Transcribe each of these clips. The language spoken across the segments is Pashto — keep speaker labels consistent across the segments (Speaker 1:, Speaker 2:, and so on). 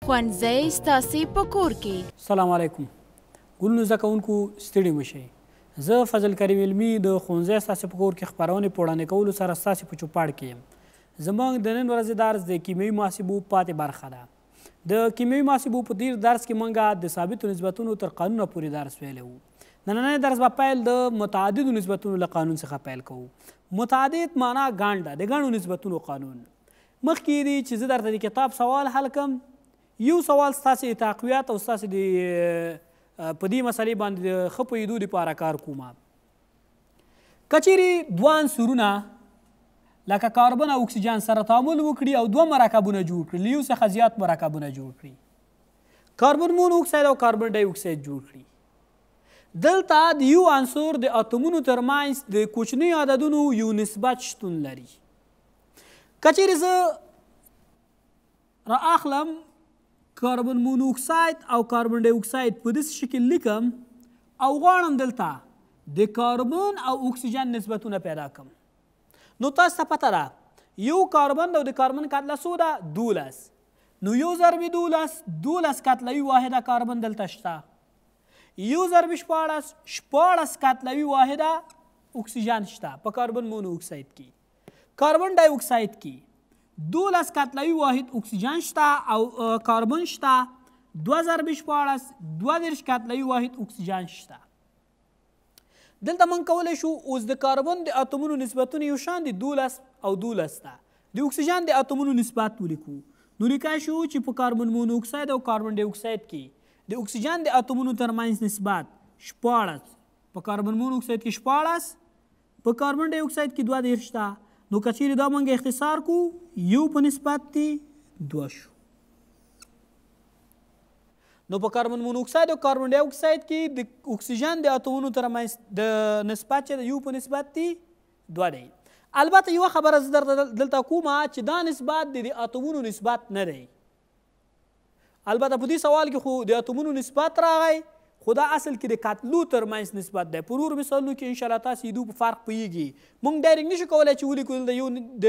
Speaker 1: ښوونځی ستاسې په کور کې.
Speaker 2: سلام علیکم. ګلونو زده کوونکو ستړي مه شئ. زه فضل کریم علمي د ښوونځی ستاسې په کور کې خپرونې په وړاندې کولو سره ستاسې په چوپاړ کې یم. زموږ د نن ورځې درس د کیمیاوي محاسبو پاتې برخه ده. د کیمیاوي محاسبو په تیر درس کې موږ د ثابتو نسبتونو تر قانونه پورې درس ویلی وو. نننی درس به پیل د متعددو نسبتونو له قانون څخه پیل کوو. متعدد معنا ګڼ ده، د ګڼو نسبتونو قانون. مخکې دی چې زه درته د کتاب سوال حل کړم، یو سوال ستاسې د تقویت او ستاسې د په دې مسلې باندې د ښه پوهېدو دپاره کار کوم. که چیرې دوه عنصرونه لکه کاربن او اکسیجن سره تعامل وکړي او دوه مرکبونه جوړ کړي، له یو څخه زیات مرکبونه جوړ کړي، کاربن مون اکساید او کاربن ډای اکساید جوړ کړي. دلته د یو عنصر د اتومونو ترمنځ د کوچنیو عددونو یو نسبت شتون لري. که چیرې زه رااخلم کاربن مونوکساید او کاربن ډای اکساید په داسې شکل لیکم او غواړم دلته د کاربن او اکسیجن نسبتونه پیدا کړم، نو تاسو ته پته ده یو کاربن ده او د کاربن کتله څو ده؟ 12. نو یو ضرب 12 کتلوي واحده کاربن دلته شته، یو ضرب 14 کتلوي واحده اکسیجن شته په کاربن مونوکساید کې. کاربن ډای اکساید کې 12 کتلوي واحد اکسیجن شته او کاربن شته، 2 ضرب 14 22 کتلوي واحد اکسیجن شته. دلته موږ کولی شو اوس د کاربن د اتومونو نسبتونه یو شان دي، 12 او 12 ده. د اکسیجن د اتومونو نسبت ولیکو، نو لیکای شو چې په کاربن مونوکساید او کاربن ډای اکساید کې د اکسیجن د اتومونو ترمنځ نسبت 14، په کاربن مونوکساید کې 14، په کاربن ډای اکساید کې 22 شته. نو که چیرې دا موږ اختصار کو، یو په نسبت دی 2 شو. نو په کاربن مونوکساید او کاربن ډای اکساید کې د اکسیجن د اتومونو ترمنځ د نسبت چې د یو په نسبت دی 2 دی. البته یوه خبره زه درته دلته کومه چې دا نسبت د اتومونو نسبت نه دی. البته په دې سوال کې خو د اتومونو نسبت راغی، خو دا اصل کې د کتلو ترمنځ نسبت دی. په نورو مثالونو کې انشاءالله تاسې دو په فرق پوهېږي. موږ ډایرکټ نشو کولی چې ولیکو د یو د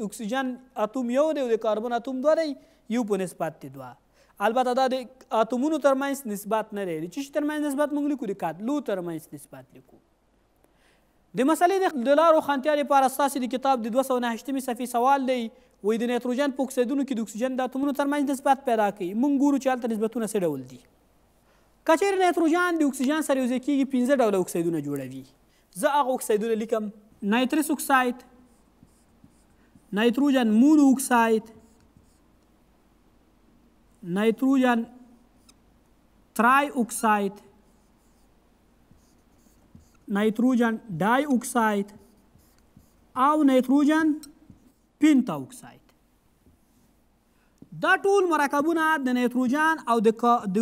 Speaker 2: اکسیجن اتوم یو دی او د کاربن اتوم 2 دی، یو په نسبت دی 2. البته دا د اتومونو ترمنځ نسبت نه دی. د څه شي ترمنځ نسبت موږ لیکو؟ د کتلو ترمنځ نسبت لیکو. د مسلې د لا روښانتیا لپاره ستاسې د کتاب د 208 صفحې سوال دی، وایي د نایتروجن په اکسایدونو کې د اکسیجن د اتومونو ترمنځ نسبت پیدا کړي. موږ ګورو چې هلته نسبتونه څه ډول دي. که چیرې نایتروجن د اکسیجن سره یوځای کېږي 15 ډوله اکسایدونه جوړوي. زه هغه اکسایدونه لیکم: نایترس اکساید، نایتروجن مونو اکساید، نایتروجن ترای اکساید، نایتروجن ډای اکساید او نایتروجن پینتا اکساید. دا ټول مرکبونه د نایتروجن او د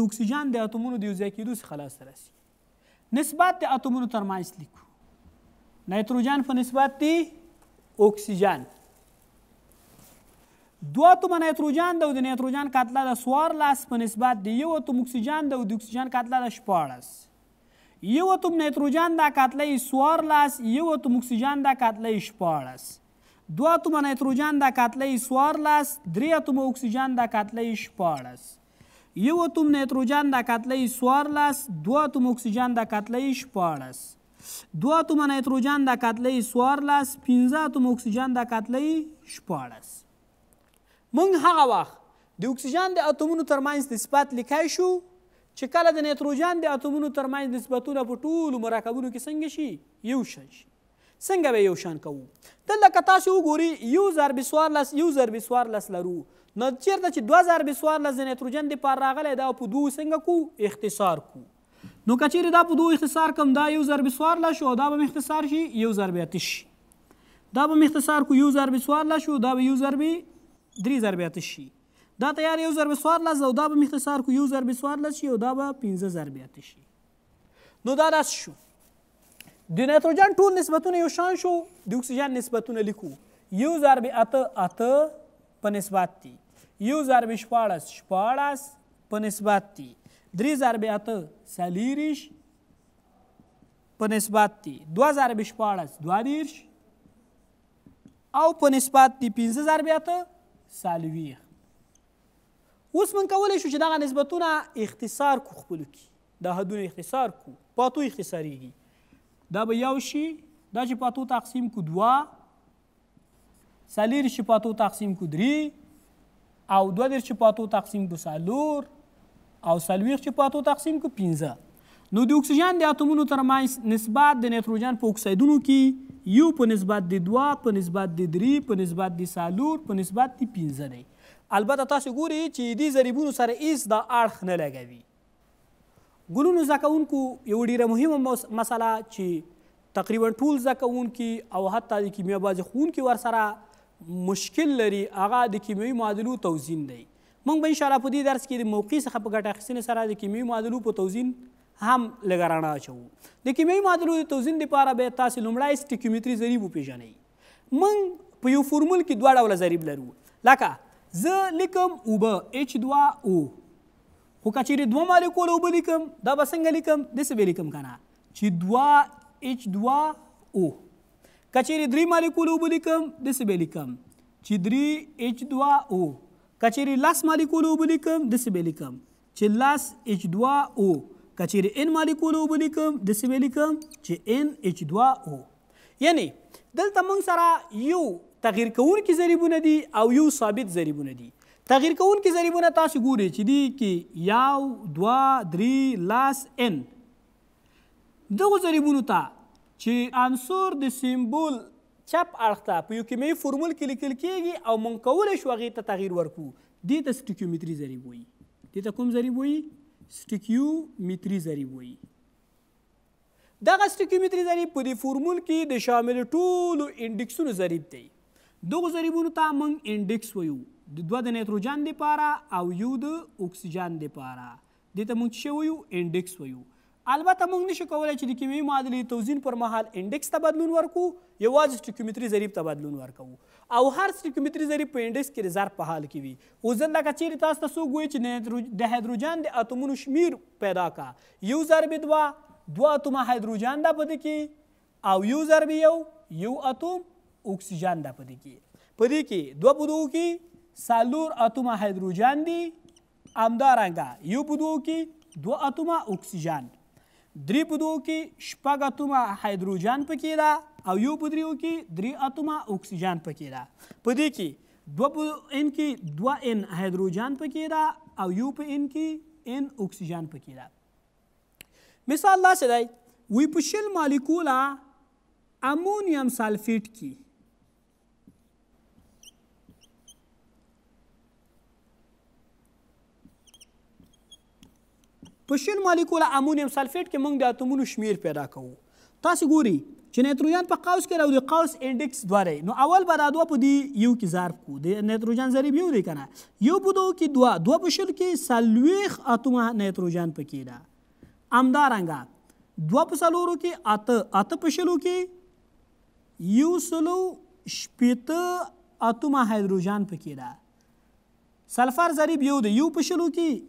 Speaker 2: اکسیجن د اتومونو د یوځای کېدو څخه لاسته راسي. نسبت د اتومونو ترمنځ لیکو. نایتروجن په نسبت دی اکسیجن، 2 اتومه نایتروجن ده او د نایتروجن کتله ده 14 په نسبت د یو اتوم اکسیجن ده او د اکسیجن کتله ده 14. یو اتوم نایتروجن ده کتله یې 14، یو اتوم اکسیجن ده کتله یې 14. 2 اتومه نایتروجن ده کتله یې 14، 3 اتومه اکسیجن ده کتله یې 14. یو اتوم نایتروجن ده کتله یې 14، 2 اتومه اکسیجن ده کتله یې 14. 2 اتومه نایتروجن ده کتله یې 14، 15 اتومه اکسیجن ده کتله یې 14. موږ هغه وخت د اکسیجن د اتومونو ترمنځ نسبت لیکای شو چې کله د نایتروجن د اتومونو ترمنځ نسبتونه په ټولو مرکبونو کې څنګه شي؟ یو شان شي. څنګه به یو شان کوو؟ دلته که تاسو وګورئ یو ضرب 14 یو ضرب 14 لرو، نو چېرته چې 2 ضرب 14 د نایتروجن دپاره راغلی دا په 2 څنګه کو؟ اختصار کو. نو که چیرې دا په 2 اختصار کم، دا یو ضرب 14 شو، دا به م اختصار شي یو ضرب 8 شي. دا به م اختصار کو یو ضرب 14 شو، دا به یو ضرب 3 ضرب 8 شي. دا تیار یو ضرب 14 او دا به م اختصار کو یو ضرب 14 شي او دا به 15 ضرب 8 شي. نو دا داسې شو. د نایتروجن ټول نسبتونه یو شان شو، د اکسیجن نسبتونه لیکو. یو ضرب 8 په نسبت دی، یو ضرب 14 په نسبت دی، 3 ضرب 8 40 په نسبت دی، 2 ضرب 14 22 او په نسبت دی 15 ضرب 8 40. اوس موږ کولی شو چې دغه نسبتونه اختصار کو خپلو کې دا حدونه اختصار کو په اتو اختصاریږي دا به یو شي دا چې په اتو تقسیم کو 2 څلور چې په اتو تقسیم کو 3 او 2 چې په اتو تقسیم کو 4 او 4 چې په اتو تقسیم کو 15 نو د اکسیجن د اتومونو ترمنځ نسبت د نایتروجن په اکسایدونو کې یو په نسبت د 2 په نسبت د 3 په نسبت د 4 په نسبت د 15 دی البته تاسو ګورئ چې دې ضریبونو سره هیڅ دا اړخ نه لګوي ګلونو زده کوونکو یو ډیره مهمه مسله چې تقریبا ټول زده کوونکي او حتی د کیمیا بعضې ښوونکي ورسره مشکل لري هغه د کیمیاوي معادلو توزین دی موږ به انشاءالله په دې درس کې د موقع څخه په ګټه اخیستنې سره د کیمیاوي معادلو په توزین هم لږه رڼا اچوو د کیمیاوي معادلو د توزین دپاره باید تاسې لومړی سټیکیومتري ضریب وپېژنئ موږ په یو فورمول کې 2 ډوله ضریب لرو لکه زه لیکم اوبه H2O خو که چیرې 2 مالیکول اوبه لیکم دا به څنګه لیکم داسې به لیکم که نه چې 2 H2O که چیرې 3 مالیکول اوبه لیکم داسې به لیکم چې 3 H2O که چیرې 10 مالیکول اوبه لیکم داسې به لیکم چې 10 H2O که چیرې n مالیکول اوبه لیکم داسې به لیکم چې NH2O یعنی دلته موږ سره یو تغییر کوونکي ضریبونه دي او یو ثابت ضریبونه دي تغییر کوونکي ضریبونه تاسو ګورئ چې دي کې 1 2 3 10 n دغو ضریبونو ته چې عنصر د سیمبول چپ اړخ ته په یو کیمیاوي فورمول کې لیکل کیږي او موږ کولی شو هغې ته تغییر ورکړو دې ته سټیکیومتري ضریب وایي دې ته کوم ضریب وایي سټیکیومتري ضریب وایي دغه سټیکیومتري ضریب په دې فورمول کې د شامل ټولو انډکسونو ضریب دی دغو ضریبونو ته موږ انډکس وایو د 2 د نایتروجن دپاره او یو د اکسیجن دپاره دې ته موږ څه وایو انډکس وایو البته موږ نشو کولی چې د کیمیاوي معادلې توزین پر مهال انډکس ته بدلون ورکړو یوازې سټیکیومتري ضریب ته بدلون ورکوو او هر سټیکیومتري ضریب په انډکس کې د ضرب په حال کې وي اوس دلته که چیرې تاسو ته څوک وایي چې د هایدروجن د اتومونو شمیر پیدا کا یو ضرب 2 اتومه هایدروجن ده په دې کې او یو ضرب یو اتوم اکسیجن ده په دې کې په دې کې 2 په 2 کې 4 اتومه هایدروجن دي همدارنګه یو په 2 کې 2 اتومه اکسیجن 3 په 2 کې 6 اتومه هایدروجن پکې ده او یو په 3 کې 3 اتومه اکسیجن پکې ده په دې کې 2 په n کې 2 n هایدروجن پکې ده او یو په n کې n اکسیجن پکې ده مثال داسې دی وی په شل مالیکوله امونیم سلفیټ کې په شل مالیکوله امونیم سلفیټ کې موږ د اتومونو شمیر پیدا کوو تاسو ګورئ چې نایتروجن په قوس کې راو د قوس انډکس 2 دی نو اول به دا 2 په دې یو کې ضرب کو د نایتروجن ضریب یو دی که نه یو په 2 کې 2 په شل کې 40 اتومه نایتروجن پکې ده همدارنګه 2 په 4 کې 8 په شلو کې یو سلو شپېته اتومه هایدروجن پکې ده سلفر ضریب یو دی یو په شلو کې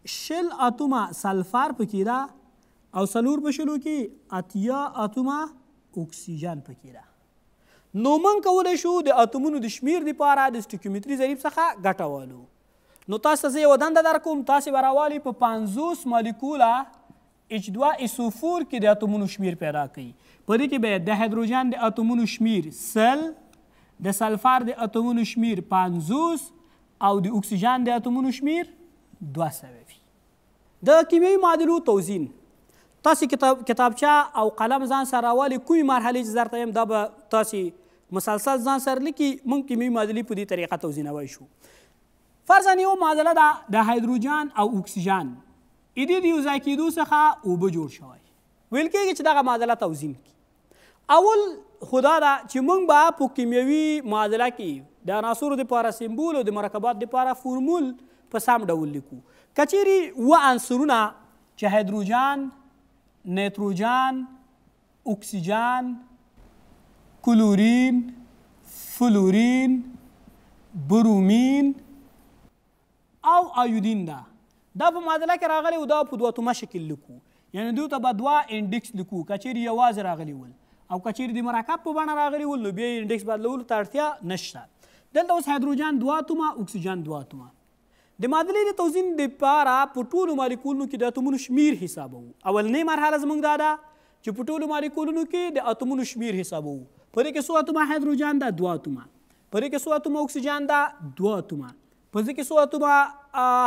Speaker 2: شل اتومه سلفر پکې ده او 4 په شلو کې 8 اتومه اکسیجن پکې ده نو موږ کولی شو د اتومونو د شمیر دپاره د سټیکیومتري ضریب څخه ګټه والو نو تاسو ته زه یوه دنده درکوم تاسې به راوالئ په 50 مالیکوله H2SO4 کې د اتومونو شمیر پیدا کړئ په دې کې باید د هایدروجن د اتومونو شمیر 100 د سلفر د اتومونو شمیر 50 او د اکسیجن د اتومونو شمیر 200 وي د کیمیاوي معادلو توزین تاسې کتابچه او قلم ځان سره راولئ کومې مرحلې چې درته یم دا به تاسې مسلسل ځان سره لیکي موږ کیمیاوي معادلې په دې طریقه توزینوی شو فرضاً یو معادله ده د هایدروجن او اکسیجن د یو ځای کېدو څخه اوبه جوړ شوی ویل کېږي چې دغه معادله توزین کړي اول خو دا ده چې موږ به په کیمیاوي معادله کې د عناصرو دپاره سمبول او د مرکبات دپاره فورمول په سم ډول لیکو که چیرې 2 عنصرونه چې هایدروجن نایتروجن اکسیجن کلورین فلورین برومین او ایودین ده دا په معادله کې راغلی او دا په 2 اتومه شکل لیکو یعنې دوی ته به 2 انډکس لیکو که چیرې یوازې راغلی ول او که چیرې د مرکب په بڼه راغلی ول نو بیا یې انډکس بدلولو ته اړتیا نشته دلته اوس هایدروجن 2 اتومه اکسیجن 2 اتومه د معادلې د توزین دپاره په ټولو مالیکولونو کې د اتومونو شمیر حسابوو. اولنۍ مرحله زموږ دا ده چې په ټولو مالیکولونو کې د اتومونو شمیر حسابوو. په دې کې څو اتومه هایدروجن ده؟ 2 اتومه. په دې کې څو اتومه اکسیجن ده؟ 2 اتومه. په دې کې څو اتومه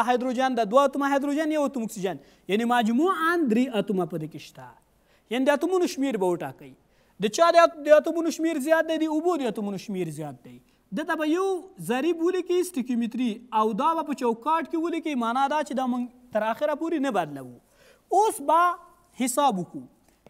Speaker 2: هایدروجن ده؟ 2 اتومه هایدروجن، 1 اتوم اکسیجن، یعنی مجموعاً 3 اتومه په دې کې شته. یعنی د اتومونو شمیر به وټاکئ. د چا د اتومونو شمیر زیات دی؟ د اوبو د اتومونو شمیر زیات دی. دته به یو ضریب ولیکئ سټیکیومتري، او دا به په چوکاټ کې ولیکئ. معنا دا چې دا موږ تر اخره پورې نه بدلوو. اوس به حساب وکړو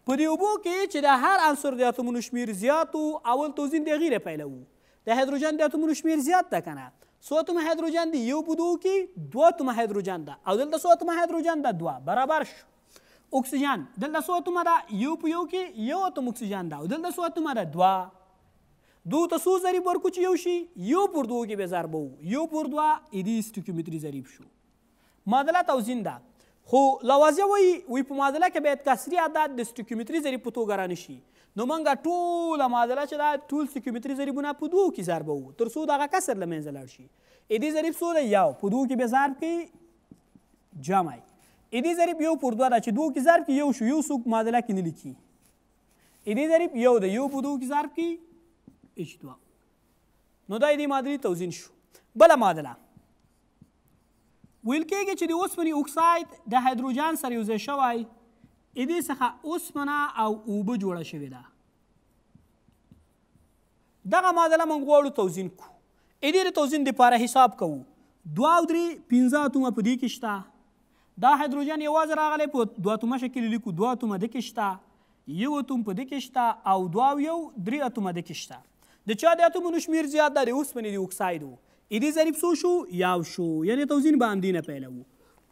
Speaker 2: په دې اوبو کې چې د هر عنصر د اتومونو شمیر زیات و. اول توزین د هغې نه پیلوو. د هایدروجن د اتومونو شمیر زیات ده که نه؟ څو اتومه هایدروجن دی؟ یو په دوو کې 2 اتومه هایدروجن ده، او دلته څو اتومه هایدروجن ده؟ 2 برابر شو. اکسیجن دلته څو اتومه ده؟ یو په یو کې 1 اتوم اکسیجن ده، او دلته څو اتومه ده؟ 2. دو ته څو ضریب ورکړو چې یو شي؟ یو پر 2 کې به ضربه وو. یو پر 2 ایدي سټیکیومتري ضریب شو. معادله توزین ده، خو لوازیه وایي په معادله کې باید کسري عدد د سټیکیومتري ضریب په توګه رانشي. نو موږ ټوله معادله چې ده ټول سټیکیومتري ضریبونه په 2 کې ضربه وو تر څو دغه کسر له منځه لاړ شي. ایدي ضریب څو دی؟ 1. په 2 کې به ضرب کړي جمع. ایدي ضریب 1 پر 2 ده چې 2 کې ضرب کړي یو شو. یو څوک معادله کې نه لیکي. ایدي ضریب 1 دی، 1 په 2 کې ضرب کړي H2. نو دا دې معادلې توزین شو. بله معادله ویل کېږي چې د اوسپنې اکساید د هایدروجن سره یوځای شوی، دې څخه اوسپنه او اوبه جوړه شوې ده. دغه معادله موږ غواړو توزین کړو. دې د توزین دپاره حساب کوو. 2 او 3 15 اتومه په دې کې شته. دا هایدروجن یوازې راغلی په 2 اتومه شکل لیکو. 2 اتومه دې کې شته، 1 اتوم په دې کې شته، او 2 او 1 3 اتومه دې کې شته. د چا د اتومونو شمیر زیات ده؟ د اوسپنې د اکسایدو. ایدي ضریب څو شو؟ 1 شو. یعنې توزین به همدې نه پیلوو.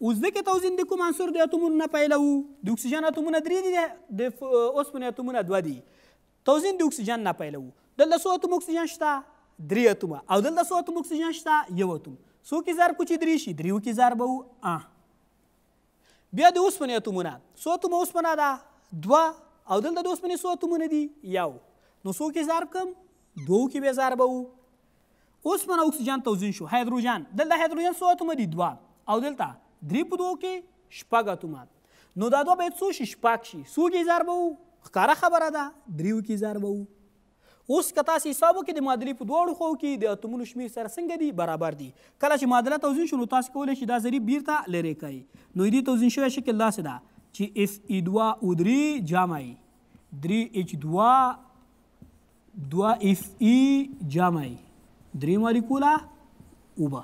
Speaker 2: اوس دې کې توزین د کوم عنصر د اتومونو نه پیلوو؟ د اکسیجن اتومونه 3 دي، د اوسپنې اتومونه 2 دي. توزین د اکسیجن نه پیلوو. دلته څو اتوم اکسیجن شته؟ 3 اتومه. او دلته څو اتوم اکسیجن شته؟ 1 اتوم. څو کې ضرب کړو چې 3 شي؟ 3 کې ضربوو. بیا د اوسپنې اتومونه څو اتومه اوسپنه ده؟ 2. او دلته د اوسپنې څو اتومونه دي؟ 1. نو څو کې ضرب کړم؟ 2 کې به ضربوو. اوسپنه اکسیجن توزین شو. هایدروجن دلته هایدروجن څو اتومه دي؟ 2. او دلته 3 په 2 کې 4 اتومه. نو دا 2 باید څو شي؟ 4 شي. څو کې ضربوو؟ ښکاره خبره ده 3 کې ضربوو. اوس که تاسې حساب وکړئ د معادلې په دواړو خواو کې د اتومونو شمیر سره څنګه دي؟ برابر دي. کله چې معادله توزین شو نو تاسې کولی شئ دا ضریب بیرته لرې کړئ. نو دې توزین شوی شکل داسې ده چې Fe2O3 جمع 3H2 2Fe جمع 3 مالیکوله اوبه.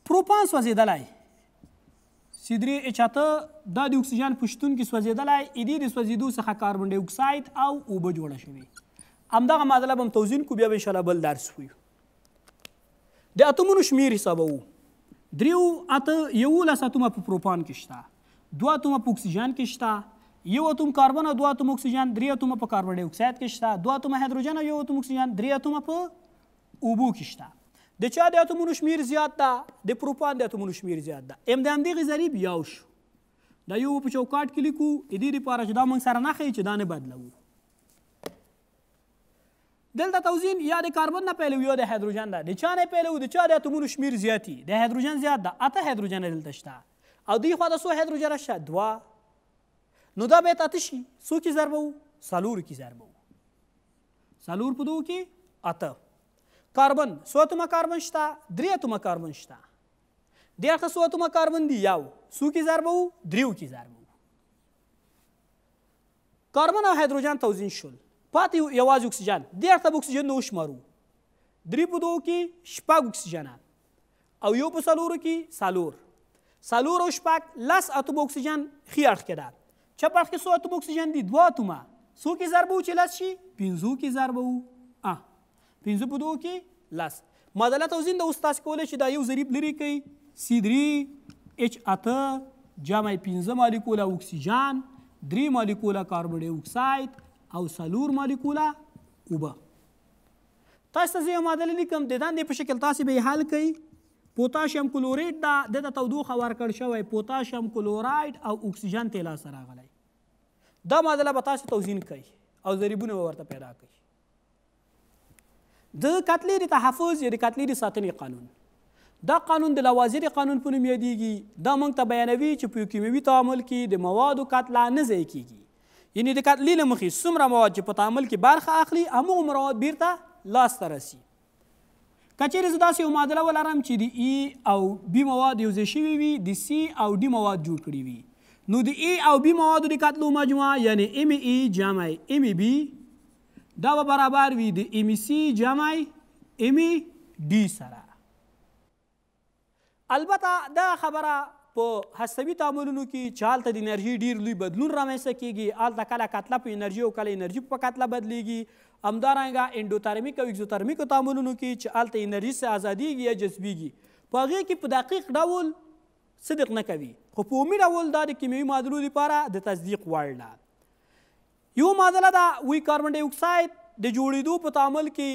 Speaker 2: پروپان سوځېدلی C3H8 دا د اکسیجن په شتون کې سوځېدلی. دې د سوځېدو څخه کاربن ډای اکساید او اوبه جوړه شوې. همدغه معادله به هم توزین کړو. بیا به انشاءالله بل درس ویو. د اتومونو شمیر حسابوو. 3 11 اتومه په پروپان کې شته، 2 اتومه په اکسیجن کې شته، 1 اتوم کاربن او 2 اتوم اکسیجن، 3 اتومه په کاربن ډای اکساید کې شته، 2 اتومه هایدروجن او 1 اتوم اکسیجن، 3 اتومه په اوبو کې شته. د چا د اتومونو شمیر زیات ده؟ د پروپان د اتومونو شمیر زیات ده. د همدغې ضریب 1 شو. دا یو په چوکاټ کې لیکو. دې دپاره چې دا موږ سره نه ښیي چې دا نه بدلوو. دلته توزین یا د کاربن نه پیلوو یا د هایدروجن ده. د چا نه پیلوو؟ د چا د اتومونو شمیر زیات دي. د هایدروجن زیات ده، 8 هایدروجن دلته شته، او دې خوا د څو هایدروجن شته؟ 2. نو دا باید 8 شي. څو کې ضربوو؟ 4 کې ضربوو. 4 په 2 کې 8. کاربن څو اتومه کاربن شته؟ 3 اتومه کاربن شته. دې اړخه څو اتومه کاربن دي؟ 1. څو کې ضربوو؟ 3 کې ضربوو. کاربن او هایدروجن توزین شول. پاتې یوازې اکسیجن. دې اړخه به اکسیجن نه وشمارو. 3 په 2 کې 4 اکسیجنه، او 1 په 4 کې 4. 4 او 4 10 اتوم اکسیجن ښي اړخ کې ده. چپ اړخ کې څو اتوم اکسیجن دي؟ 2 اتومه. څو کې ضربوو چې 10 شي؟ 5 کې ضربوو. 5 په 2 کې 10. معادله توزین ده. اوس تاسې کولی شئ دا یو ضریب لرې کړئ. C3H8 جمع 5 مالیکوله اکسیجن، 3 مالیکوله کاربن ډای اکساید او 4 مالیکوله اوبه. تاسو ته زه یو معادله لیکم. د دندې په شکل تاسې به یې حل کړئ. پوتاشیم کلوریډ ده، دته تودوخه ورکړ شوی. پوتاشیم کلوراید او اکسیجن ته لاسه راغلی. دا معادله به تاسې توزین کوئ او ضریبونه به ورته پیدا کوئ. د کتلې د تحفظ یا د کتلې د ساتنې قانون. دا قانون د لوازیر قانون په نوم یادیږي. دا موږ ته بیانوي چې په یو کیمیاوي تعامل کې د موادو کتله نه ضایع کیږي. یعنې د کتلې له مخې څومره مواد چې په تعامل کې برخه اخلي همغه مواد بیرته لاسته رسي. که چیرې زه داسې یو معادله ولرم چې د ای او بي مواد یو ځای شوي وي د سی او ډي مواد جوړ کړي وي نو د ای او بي موادو د کتلو مجموعه یعنې ام ای جمع ام بي دا به برابر وي د ام سی جمع ام ډي سره. البته دا خبره په هستوي تعاملونو کې چې هلته د انرژي ډېر لوی بدلون رامنځته کیږي، هلته کله کتله په انرژي او کله انرژي په کتله بدلیږي. همدارنګه انډوترمیک او اکزوترمیکو تعاملونو کې چې هلته انرژي څخه ازادیږي یا جذبیږي په هغې کې په دقیق ډول صدق نه کوي، خو په عمومي ډول دا د کیمیاوي معادلو لپاره د تصدیق وړ ده. یو معادله ده وی کاربن ډای اکساید د جوړېدو په تعامل کې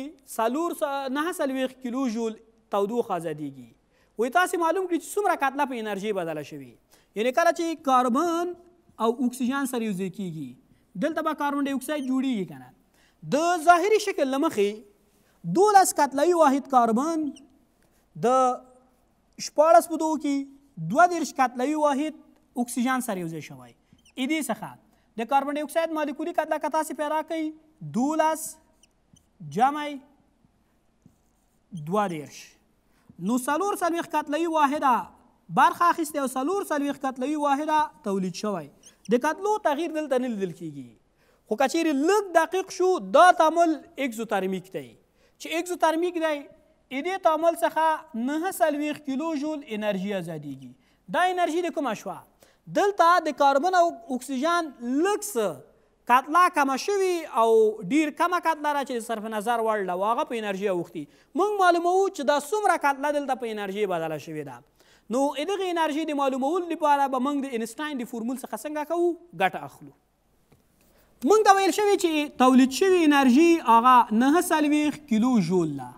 Speaker 2: 9.4 کیلو جول تودوخه ازادیږي. وی تاسې معلوم کړئ چې څومره کتله په انرژي بدله شوې. یعنې کله چې کاربن او اکسیجن سره یو ځای کېږي دلته به کاربن ډای اکساید جوړېږي که نه. د ظاهري شکل له مخې 12 کتلوي واحد کاربن د 14 په دغو کې 32 کتلوي واحد اکسیجن سره یو ځای شوی. دې څخه د کاربن ډای اکساید مالیکولي کتله که تاسې پیدا کوئ 12 جمع 32 نو 4 کتلوي واحده برخه اخیستې او 4 کتلوي واحده تولید شوی. د کتلو تغییر دلته نه لیدل کیږي. خو که چیرې لږ دقیق شو دا تعامل اکزوترمیک دی. چې اکزوترمیک دی دې تعامل څخه 9.4 کیلو جول انرژي ازادیږي. دا انرژي د کومه شوه؟ دلته د کاربن او اکسیجن لږ څه کتله کمه شوي او ډېر کمه کتله ده چې د صرف نظر وړ ده او هغه په انرژي اوښتي. موږ معلوموو چې دا څومره کتله دلته په انرژي بدله شوې ده. نو دغې انرژي د معلومولو لپاره به موږ د انسټاین د فورمول څخه څنګه کوو ګټه اخلو. موږ ته ویل شوي چې تولید شوې انرژي هغه 9.4 کیلو جول ده.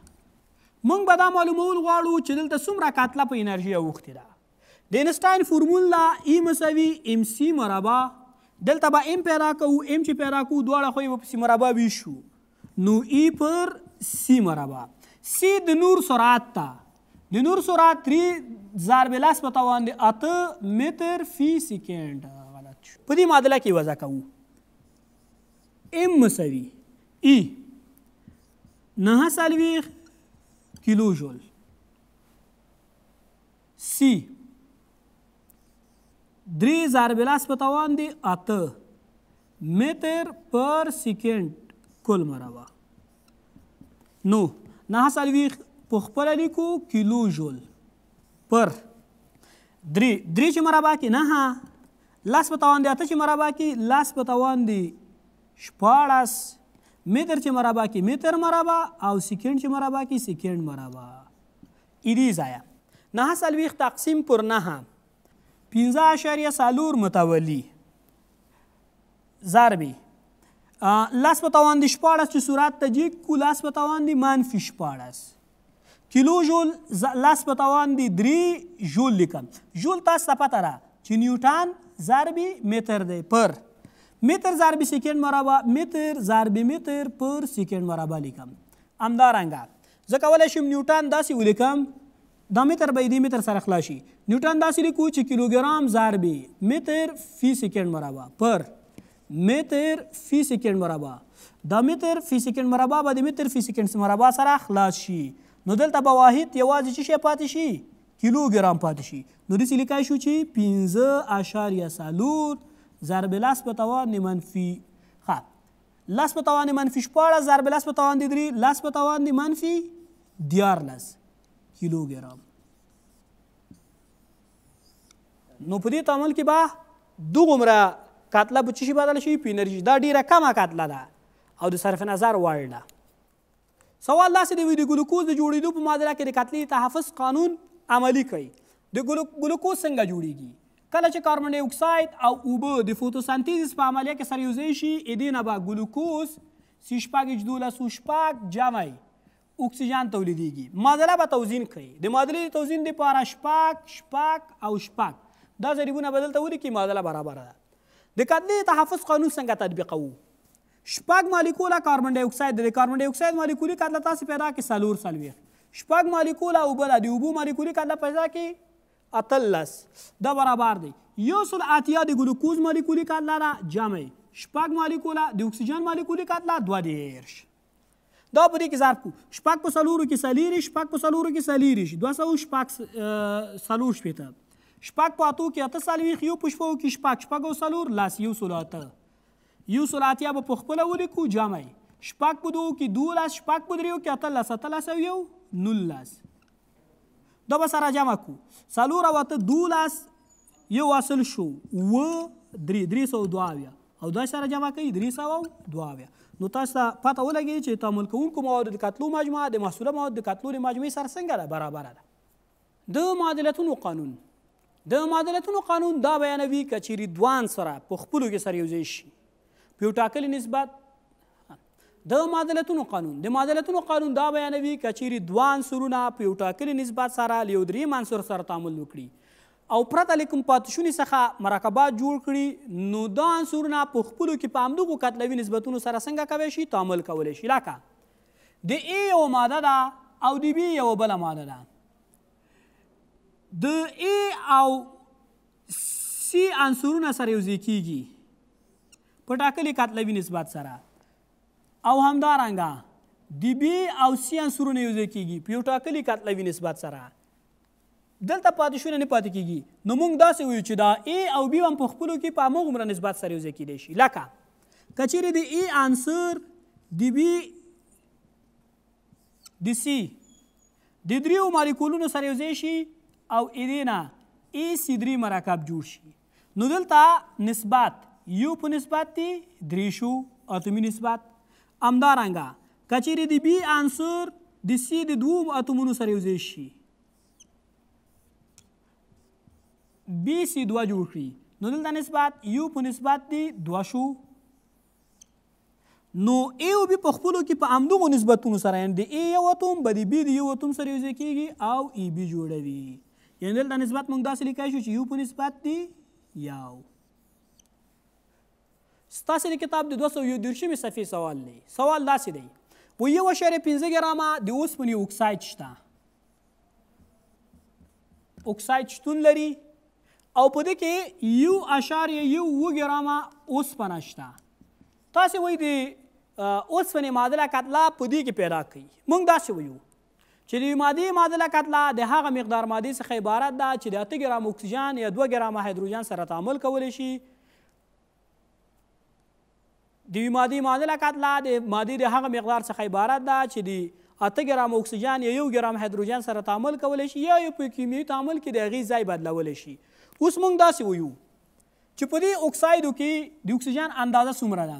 Speaker 2: موږ به دا معلومول غواړو چې دلته څومره کتله په انرژي اوښتې ده. د انسټاین فورمول لا ای مساوي ام سی مربع دلته به ام پیدا کوو، ام چې پیدا کوو دواړه خو یې به په سی مربع ویشو نو ای پر سی مربع. سی د نور سرعت ته د نور سرعت 3 ضرب لاس په توان د 8 متر فی سیکنډ. غلط شو. په دې معادله کې وضع کوو ام مساوي ای 9.4 کیلو جول سی 3 ضرب لاس په توان دی 8 متر پر سیکنډ کل مربع. نو 9.4 په خپله لیکو کیلو جول پر 3 چې مربع کې 9 لاس په توان دی 8 چې مربع کې لاس په توان دی 14 متر چې مربع کې متر مربع او سیکنډ چې مربع کې سیکنډ مربع. دې ځایه 9.4 تقسیم پر 9 15.4 متولی ضربی لاس په توان دی 14 چې سرعت ته جیک کو لاس په توان دی -14 کیلو جول لاس په توان دی 3 جول لیکم. جول تاسو ته پته ده چې نیوټن ضربی متر دی پر متر ضربی سیکنډ مربع متر ضربی متر پر سیکنډ مربع لیکم. همدارنګه زه کولی شم نیوټن داسې ولیکم دا متر به دې متر سره خلاصي. نیوټن داسې لیکو چې کیلوګرام ضربې متر فی سیکنډ مربع پر متر فی سیکنډ مربع. دا متر فی سیکنډ مربع به د متر فی سیکنډ مربع سره خلاص شي. نو دلته به واحد یوازې څه شی پاتې شي؟ کیلوګرام پاتې شي. نو داسې لیکای شو چې 15.4 ضرب لاس په توان منفي لاس په توان منفي 14 ضرب لاس په توان دی 3 لاس په توان دی منفي 14 کیلوګرام. نو په دې تعامل کې به دوغومره کتله په څه شي بدله شي؟ په انرژي. دا ډېره کمه کتله ده او د صرف نظر وړ ده. سوال داسې دی د ګلوکوز د جوړېدو په معادله کې د کتلې تحفظ قانون عملي کوي. د ګلوکوز څنګه جوړیږي؟ کله چې کاربن ډای اکساید او اوبه د فوتوسنتیز په عملیه کې سره یوځای شي دې نه به ګلوکوز C12H12 جمع اکسیجن تولیدیږي. معادله به توزین کوي. د معادلې د توزین دپاره شپږ او شپږ دا ضریبونه به دلته ولیکي معادله برابره ده. د کتلې تحفظ قانون څنګه تطبیقوو؟ شپږ مالیکوله کاربن ډای اکساید د کاربن ډای اکساید مالیکولي کتله تاسې پیدا کړئ 4 شپږ مالیکوله اوبه ده، د اوبو مالیکولي کتله پیدا کې 18 دا برابر دی 180 د ګلوکوز مالیکولي کتله ده جمع شپږ مالیکوله د اکسیجن مالیکولي کتله 22 دا په دې کې ضرب کړو شپږ په څلورو کې څلېرویشت شپږ په څلورو کې څلېرویشت 200 شپږ په اتو کې 48 یو په شپږو کې شپږ او څلور لس 108 180 به په خپله ولیکو جمع شپږ په دوو کې 12 شپږ په دریو کې 18 او یو 19 دا به سره جمع کړو څلور او اته 12 یو اصل شو 302 او دا سره جمع کوي 302 نو تاسو ته پته ولګي چې تعامل کوونکو موادو د کتلو مجموعه د محصوله موادو د کتلو د مجموعې سره څنګه ده برابره ده د معادلتونو قانون دا بیانوي که چیرې دوان سره په خپلو کې سره یوځای شي په یو ټاکلي نسبت د معادلتونو قانون دا بیانوي که چیرې دوه عنصرونه په یو ټاکلي نسبت سره له یو دریم عنصر سره تعامل وکړي او پرته له کوم پاتې څخه مرکبات جوړ کړي نو دا عنصرونه په خپلو کې په همدغو کتلوي نسبتونو سره څنګه کولی شي تعامل کولی شي لکه د A یوه ماده ده او د B یوه بله ماده ده د A او C عنصرونه سره یوځای کیږي په ټاکلي کتلوي نسبت سره او همدارنګه د B او C عنصرونه یوځای کیږي په یو ټاکلي کتلوي نسبت سره دلته پاتې شونه نه پاتې کیږي نو موږ داسې وایو چې دا A او B هم په خپلو کې په همغومره نسبت سره یوځای کیدی شي لکه که چیرې د A عنصر د B د C د دریو مالیکولونو سره یوځای شي او دې نه AC3 مرکب جوړ شي نو دلته نسبت یو په نسبت دی 3 شو اتومي نسبت همدارنګه که چیرې د B عنصر د C د دوو اتومونو سره یوځای شي BC2 جوړ کړي نو دلته نسبت یو په نسبت دی 2 شو نو A او B په خپلو کې په همدغو نسبتونو سره یعنې د A یو اتوم به د B د یو اتوم سره یوځای کیږي او EB جوړوي یعنې دلته نسبت موږ داسې لیکلی شو چې یو په نسبت دی یو ستاسې د کتاب د 221 صفحې سوال دی سوال داسې دی و 1.5 ګرامه د اوسپنې اکساید شته اکساید شتون لري او په دې کې 1.1 ګرامه اوسپنه شته تاسې وایي د اوسپنې معادله کتله په دې کې پیدا کوي موږ داسې وایو چې د مادې معادله کتله د هغه مقدار مادې څخه عبارت ده چې د 8 ګرام اکسیجن یا 2 ګرامه هایدروجن سره تعامل کولی شي د مادې معادله کتله د مادې د هغه مقدار څخه عبارت ده چې د 8 ګرام اکسیجن یا 1 ګرام هایدروجن سره تعامل کولی شي یا په کیمیاوي تعامل کې د هغې ځای بدلولی شي اوس موږ داسې وایو چې په دې اکسایدو کې د اکسیجن اندازه څومره ده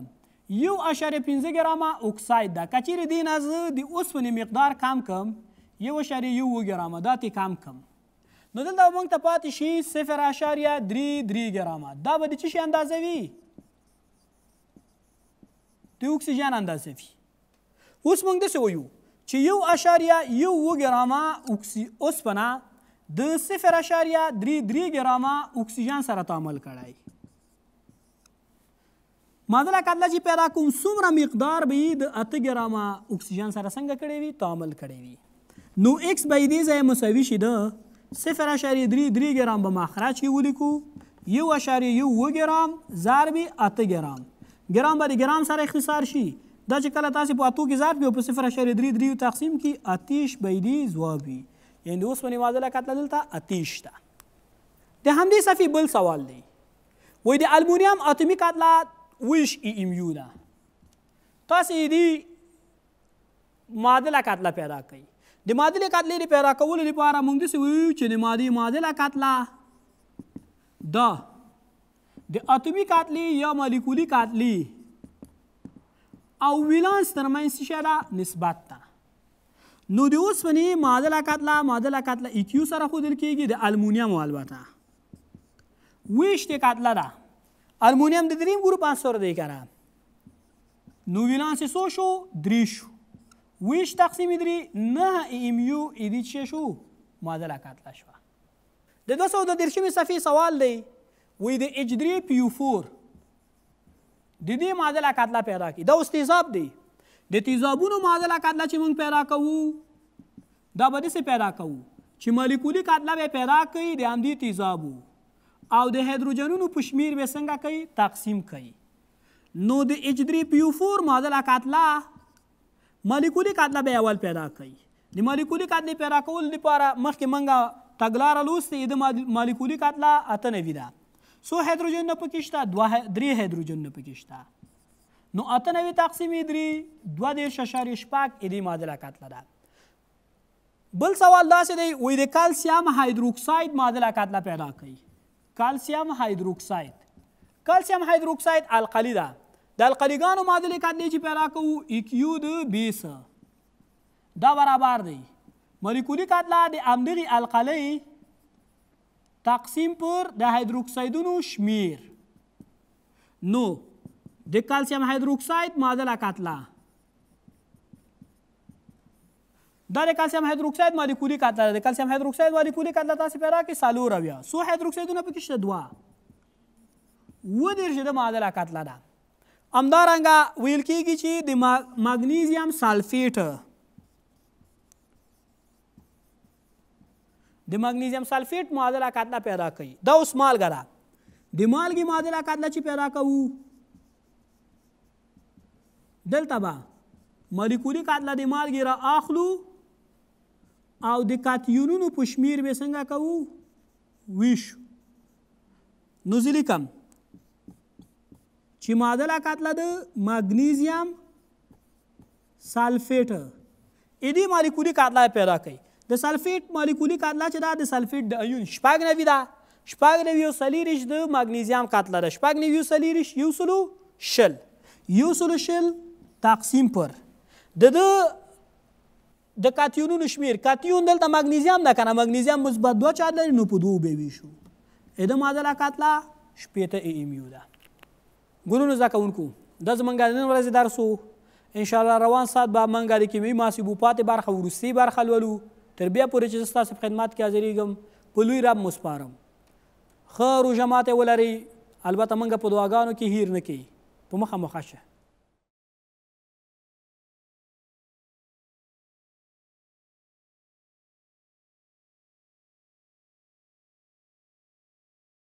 Speaker 2: 1.5 ګرامه اکساید ده که چیرې دې نه زه د اوسپنې مقدار کم کم 1.1 ګرامه دا ترې کم کم نو دلته موږ ته پاتې شي 0.33 ګرامه دا به د څه شي اندازه وي د اکسیجن اندازه وي اوس موږ داسې وایو چې 1.1 ګرامه اوسپنه د 0.33 ګرامه اکسیجن سره تعامل کړی معادله کتله چې پیدا کوم څومره مقدار به یې د 8 ګرامه اکسیجن سره څنګه کړی وي تعامل کړی وي نو x به یې دې ځای مساوي شي د 0.33 ګرام به مخرج کې ولیکو 1.1 ګرام ضرب 8 ګرام ګرام به د ګرام سره اختصار شي دا چې کله تاسې په اتو کې ضرب کړئ او په 0.33 تقسیم کړي اتیش به یې دې ځواب وي یعنې د اوسپنې معادله کتله دلته اتیش ده د همدې صفحې بل سوال دی وایي د المونیم اتومي کتله ویش EMU ده تاسې دې معادله کتله پیدا کوي د معادلې کتلې د پیدا کولو لپاره موږ داسې وایو چې د مادې معادله کتله دا د اتومي کتلې یا مالیکولي کتلې او ولانس ترمنځ څه ده نسبت ده نو د اوسپنې معادله کتله EQ سره ښودل کېږي د المونیم البته ویش د کتله ده المونیم د دریم ګروپ عنصر دی که نه نو ولانس یې څو شو 3 شو ویش تقسیم 3 9 EMU دې څه شو معادله کتله شوه د 230 صفحې سوال دی وایي د H3PO4 د دې معادله کتله پیدا کړي دا اوس تیزاب دی د تیزابونو معادله کتله چې موږ پیدا کوو دا به داسې پیدا کوو چې مالیکولي کتله به پیدا کوي د همدې تیزابو او د هایدروجنونو په شمیر به څنګه کوي تقسیم کوي. نو د H3PO4 معادله کتله مالیکولي کتله به اول پیدا کوي. د مالیکولي کتلې پیدا کولو لپاره مخکې موږ تګلاره لوستې د مالیکولي کتله 98 ده. څو هایدروجنونه پکې شته؟ 3 هایدروجنونه پکې شته. نو 98 تقسیم 3 22.5 دې معادله کتله ده. بل سوال داسې دی وایي د کلسیم هایدروکساید معادله کتله پیدا کوي. کلسیم هایدروکساید القلي ده. د القلیګانو معادلې کتلې چې پیدا کوو EQ د 20 دا برابر دی مالیکولي کتله د همدغې القلي تقسیم پر د هایدروکسایدونو شمیر. نو د کلسیم هایدروکساید معادله کتله دا د کلسیم هایدروکساید مالیکولي کتله ده. د کلسیم هایدروکساید مالیکولي کتله تاسې پیدا کړئ 4 څو هایدروکسایدونه پکې شته 2 د معادله کتله ده. همدارنګه ویل کېږي چې د مګنیزیم سلفیټ معادله کتله پیدا کوي. دا اوس مالګه ده. د مالګې معادله کتله چې پیدا کوو دلته به مالیکولي کتله د مالګې را اخلو او د کاتیونونو په شمیر به څنګه کوو ویشو. نو زه لیکم چې معادله کتله د مګنیزیم سلفیټ دې مالیکولي کتله پیدا کوي. د سلفیټ مالیکولي کتله چې دا د سلفیټ د ایون 96 ده. 96 د مګنیزیم کتله ده. 96 100 تقسیم پر د کاتیونونو شمیر. کاتیون دلته مګنیزیم ده که نه مګنیزیم مثبت 2 چارج لري نو په 2 به ویشو. د معادله کتله 80 AMU ده. ګلونو زده کوونکو دا زموږ د نن ورځې درس و. انشاءالله روان ساعت به موږ د کیمیاوي محاسبو پاتې برخه وروستۍ برخه لولو. تر بیا پورې چې زه ستاسو په خدمت کې حاضرېږم په لوی رب مسپارم. ښه روژه ماتې ولرئ. البته موږ په دعاګانو کې هیر نه کوي. په مخه شه.